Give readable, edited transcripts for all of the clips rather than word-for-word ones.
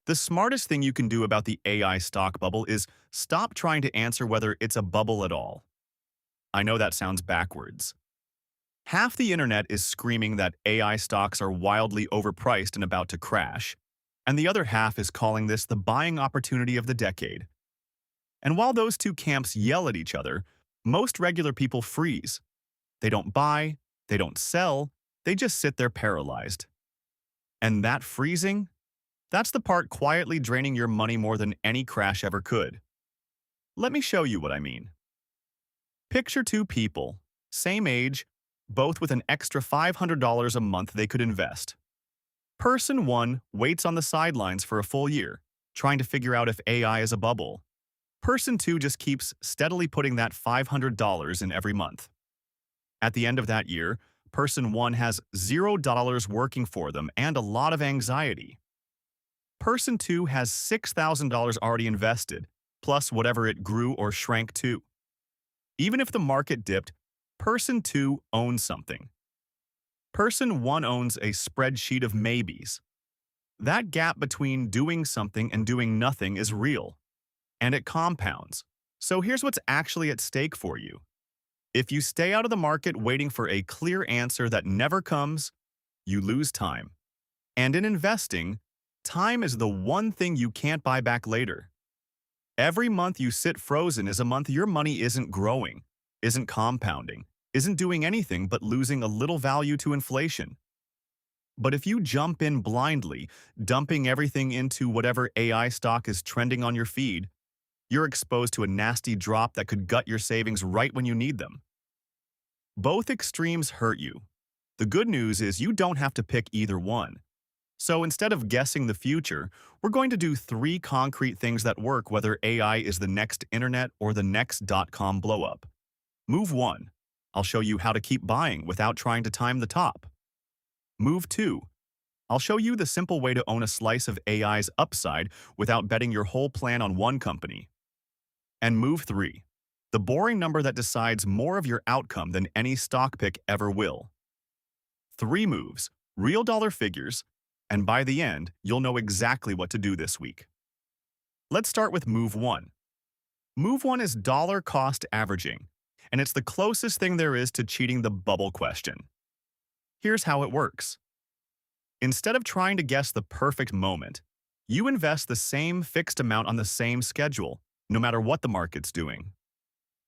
The smartest thing you can do about the AI stock bubble is stop trying to answer whether it's a bubble at all. I know that sounds backwards. Half the internet is screaming that AI stocks are wildly overpriced and about to crash, and the other half is calling this the buying opportunity of the decade. And while those two camps yell at each other, most regular people freeze. They don't buy, they don't sell, they just sit there paralyzed. And that freezing? That's the part quietly draining your money more than any crash ever could. Let me show you what I mean. Picture two people, same age, both with an extra $500 a month they could invest. Person 1 waits on the sidelines for a full year, trying to figure out if AI is a bubble. Person 2 just keeps steadily putting that $500 in every month. At the end of that year, Person 1 has $0 working for them and a lot of anxiety. Person 2 has $6,000 already invested, plus whatever it grew or shrank to. Even if the market dipped, Person 2 owns something. Person 1 owns a spreadsheet of maybes. That gap between doing something and doing nothing is real, and it compounds. So here's what's actually at stake for you. If you stay out of the market waiting for a clear answer that never comes, you lose time. And in investing, time is the one thing you can't buy back later. Every month you sit frozen is a month your money isn't growing, isn't compounding, isn't doing anything but losing a little value to inflation. But if you jump in blindly, dumping everything into whatever AI stock is trending on your feed, you're exposed to a nasty drop that could gut your savings right when you need them. Both extremes hurt you. The good news is you don't have to pick either one. So instead of guessing the future, we're going to do 3 concrete things that work whether AI is the next internet or the next dot-com blowup. Move 1. I'll show you how to keep buying without trying to time the top. Move 2. I'll show you the simple way to own a slice of AI's upside without betting your whole plan on one company. And move 3. The boring number that decides more of your outcome than any stock pick ever will. 3 moves, real dollar figures, and by the end, you'll know exactly what to do this week. Let's start with Move 1. Move 1 is dollar cost averaging, and it's the closest thing there is to cheating the bubble question. Here's how it works. Instead of trying to guess the perfect moment, you invest the same fixed amount on the same schedule, no matter what the market's doing.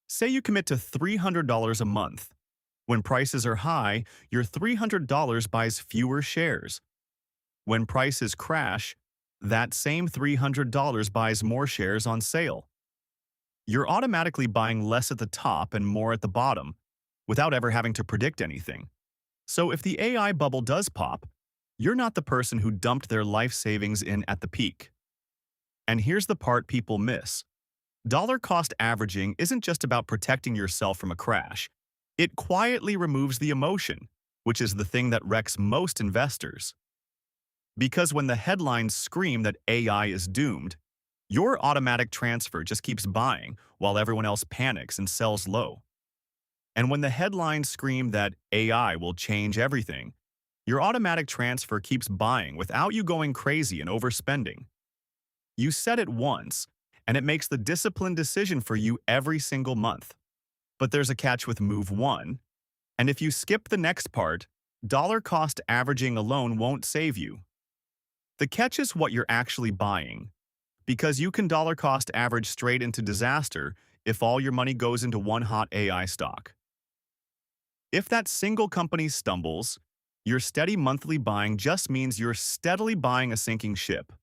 Say you commit to $300 a month. When prices are high, your $300 buys fewer shares. When prices crash, that same $300 buys more shares on sale. You're automatically buying less at the top and more at the bottom, without ever having to predict anything. So if the AI bubble does pop, you're not the person who dumped their life savings in at the peak. And here's the part people miss. Dollar cost averaging isn't just about protecting yourself from a crash. It quietly removes the emotion, which is the thing that wrecks most investors. Because when the headlines scream that AI is doomed, your automatic transfer just keeps buying while everyone else panics and sells low. And when the headlines scream that AI will change everything, your automatic transfer keeps buying without you going crazy and overspending. You set it once, and it makes the disciplined decision for you every single month. But there's a catch with Move 1, and if you skip the next part, dollar cost averaging alone won't save you. The catch is what you're actually buying, because you can dollar cost average straight into disaster if all your money goes into one hot AI stock. If that single company stumbles, your steady monthly buying just means you're steadily buying a sinking ship.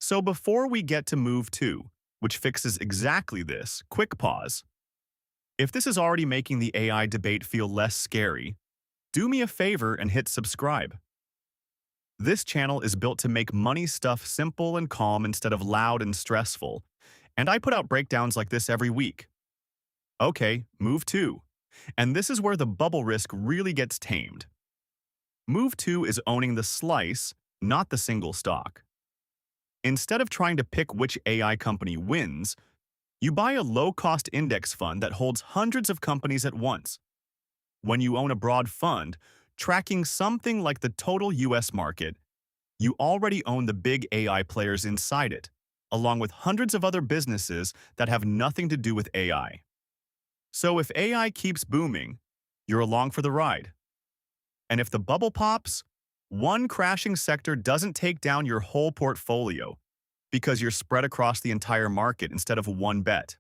So before we get to Move 2, which fixes exactly this, quick pause. If this is already making the AI debate feel less scary, do me a favor and hit subscribe. This channel is built to make money stuff simple and calm instead of loud and stressful, and I put out breakdowns like this every week. Okay, Move 2. And this is where the bubble risk really gets tamed. Move 2 is owning the slice, not the single stock. Instead of trying to pick which AI company wins, you buy a low-cost index fund that holds hundreds of companies at once. When you own a broad fund, tracking something like the total US market, You already own the big AI players inside it, along with hundreds of other businesses that have nothing to do with AI. So if AI keeps booming, you're along for the ride. And if the bubble pops, one crashing sector doesn't take down your whole portfolio because you're spread across the entire market instead of one bet.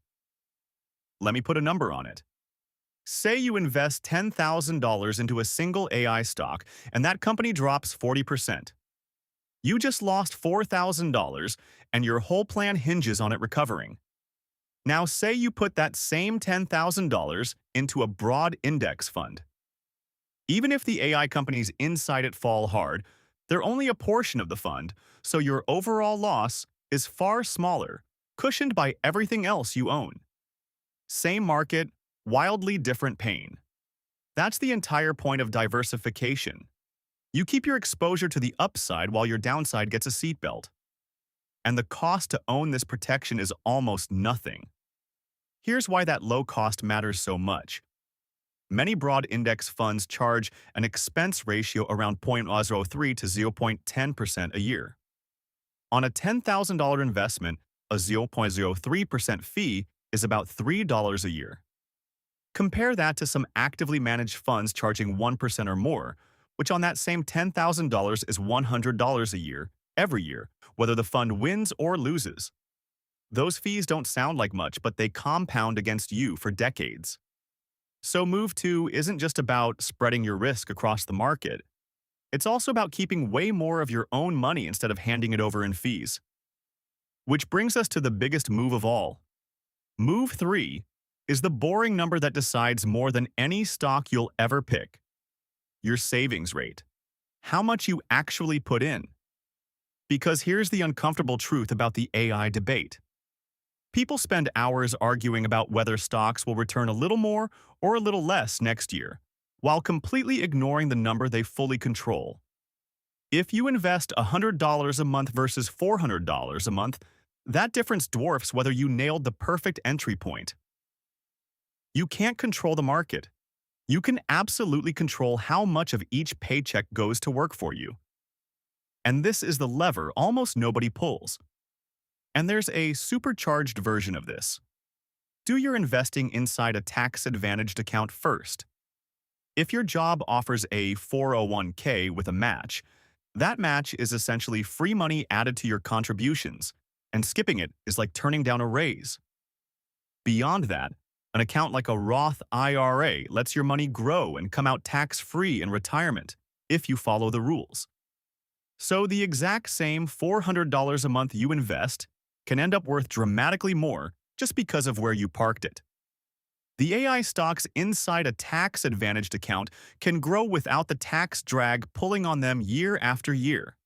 Let me put a number on it. Say you invest $10,000 into a single AI stock and that company drops 40%. You just lost $4,000 and your whole plan hinges on it recovering. Now say you put that same $10,000 into a broad index fund. Even if the AI companies inside it fall hard, they're only a portion of the fund, so your overall loss is far smaller, cushioned by everything else you own. Same market, wildly different pain. That's the entire point of diversification. You keep your exposure to the upside while your downside gets a seatbelt. And the cost to own this protection is almost nothing. Here's why that low cost matters so much. Many broad index funds charge an expense ratio around 0.03 to 0.10% a year. On a $10,000 investment, a 0.03% fee is about $3 a year. Compare that to some actively managed funds charging 1% or more, which on that same $10,000 is $100 a year, every year, whether the fund wins or loses. Those fees don't sound like much, but they compound against you for decades. So Move 2 isn't just about spreading your risk across the market. It's also about keeping way more of your own money instead of handing it over in fees. Which brings us to the biggest move of all. Move 3 is the boring number that decides more than any stock you'll ever pick. Your savings rate. How much you actually put in. Because here's the uncomfortable truth about the AI debate. People spend hours arguing about whether stocks will return a little more or a little less next year, while completely ignoring the number they fully control. If you invest $100 a month versus $400 a month, that difference dwarfs whether you nailed the perfect entry point. You can't control the market. You can absolutely control how much of each paycheck goes to work for you. And this is the lever almost nobody pulls. And there's a supercharged version of this. Do your investing inside a tax-advantaged account first. If your job offers a 401k with a match, that match is essentially free money added to your contributions, and skipping it is like turning down a raise. Beyond that, an account like a Roth IRA lets your money grow and come out tax-free in retirement, if you follow the rules. So the exact same $400 a month you invest can end up worth dramatically more just because of where you parked it. The AI stocks inside a tax-advantaged account can grow without the tax drag pulling on them year after year.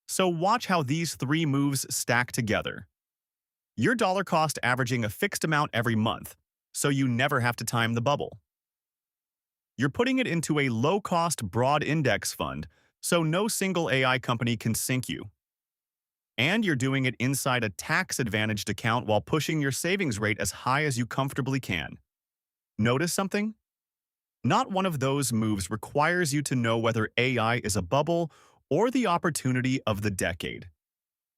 So watch how these three moves stack together. Your dollar cost averaging a fixed amount every month, so you never have to time the bubble. You're putting it into a low-cost broad index fund, so no single AI company can sink you. And you're doing it inside a tax-advantaged account while pushing your savings rate as high as you comfortably can. Notice something? Not one of those moves requires you to know whether AI is a bubble or the opportunity of the decade.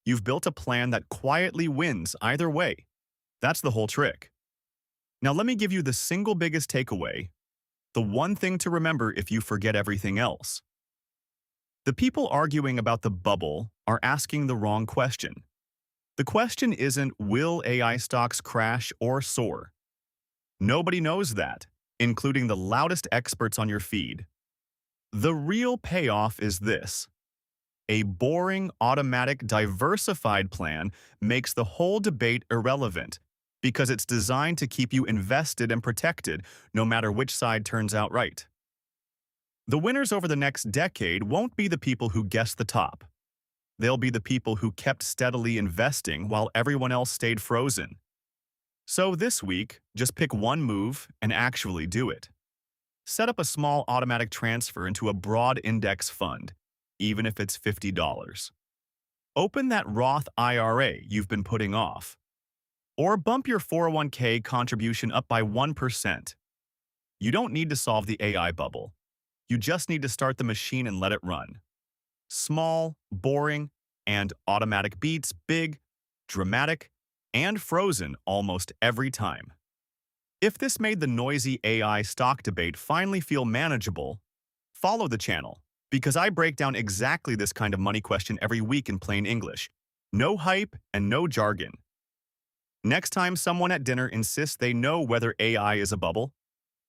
You've built a plan that quietly wins either way. That's the whole trick. Now let me give you the single biggest takeaway, the one thing to remember if you forget everything else. The people arguing about the bubble are asking the wrong question. The question isn't, will AI stocks crash or soar? Nobody knows that, including the loudest experts on your feed. The real payoff is this. A boring, automatic, diversified plan makes the whole debate irrelevant because it's designed to keep you invested and protected no matter which side turns out right. The winners over the next decade won't be the people who guessed the top. They'll be the people who kept steadily investing while everyone else stayed frozen. So this week, just pick one move and actually do it. Set up a small automatic transfer into a broad index fund, even if it's $50. Open that Roth IRA you've been putting off. Or bump your 401k contribution up by 1%. You don't need to solve the AI bubble. You just need to start the machine and let it run. Small, boring, and automatic beats big, dramatic, and frozen almost every time. If this made the noisy AI stock debate finally feel manageable, follow the channel, because I break down exactly this kind of money question every week in plain English. No hype and no jargon. Next time someone at dinner insists they know whether AI is a bubble,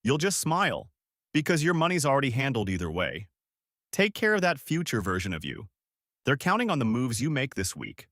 you'll just smile, because your money's already handled either way. Take care of that future version of you. They're counting on the moves you make this week.